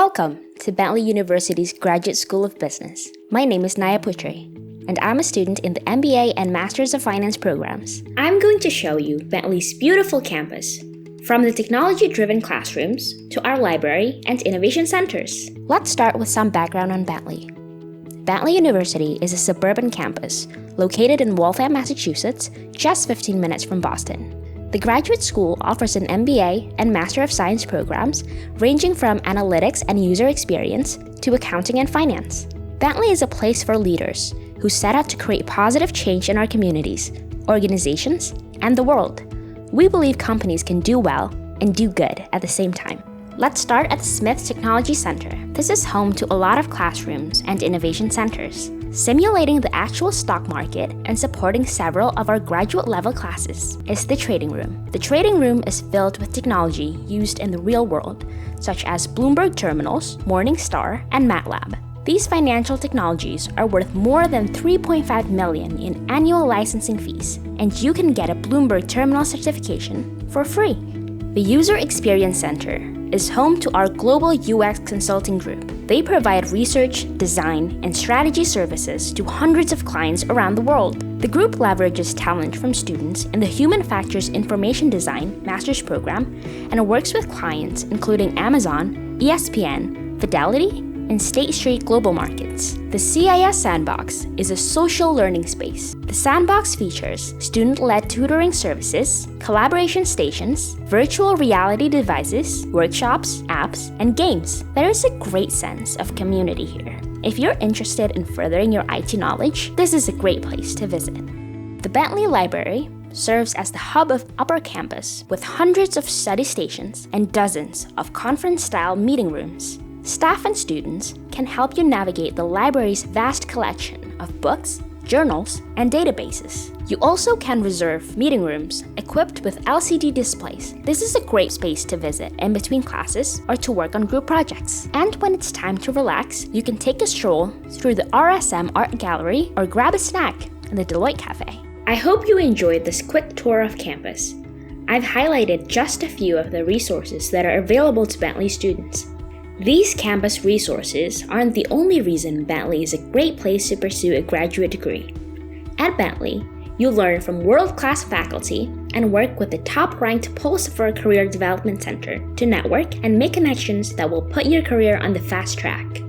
Welcome to Bentley University's Graduate School of Business. My name is Naya Putre, and I'm a student in the MBA and Masters of Finance programs. I'm going to show you Bentley's beautiful campus, from the technology-driven classrooms to our library and innovation centers. Let's start with some background on Bentley. Bentley University is a suburban campus located in Waltham, Massachusetts, just 15 minutes from Boston. The graduate school offers an MBA and Master of Science programs ranging from analytics and user experience to accounting and finance. Bentley is a place for leaders who set out to create positive change in our communities, organizations, and the world. We believe companies can do well and do good at the same time. Let's start at the Smith Technology Center. This is home to a lot of classrooms and innovation centers, simulating the actual stock market and supporting several of our graduate-level classes is the trading room. The trading room is filled with technology used in the real world, such as Bloomberg terminals, Morningstar, and MATLAB. These financial technologies are worth more than $3.5 million in annual licensing fees, and you can get a Bloomberg terminal certification for free. The User Experience Center is home to our global UX consulting group. They provide research, design, and strategy services to hundreds of clients around the world. The group leverages talent from students in the Human Factors Information Design Master's Program and works with clients including Amazon, ESPN, Fidelity, and State Street Global Markets. The CIS Sandbox is a social learning space. The Sandbox features student-led tutoring services, collaboration stations, virtual reality devices, workshops, apps, and games. There is a great sense of community here. If you're interested in furthering your IT knowledge, this is a great place to visit. The Bentley Library serves as the hub of Upper Campus with hundreds of study stations and dozens of conference-style meeting rooms. Staff and students can help you navigate the library's vast collection of books, journals, and databases. You also can reserve meeting rooms equipped with LCD displays. This is a great space to visit in between classes or to work on group projects. And when it's time to relax, you can take a stroll through the RSM Art Gallery or grab a snack in the Deloitte Cafe. I hope you enjoyed this quick tour of campus. I've highlighted just a few of the resources that are available to Bentley students. These campus resources aren't the only reason Bentley is a great place to pursue a graduate degree. At Bentley, you'll learn from world-class faculty and work with the top-ranked post-for career development center to network and make connections that will put your career on the fast track.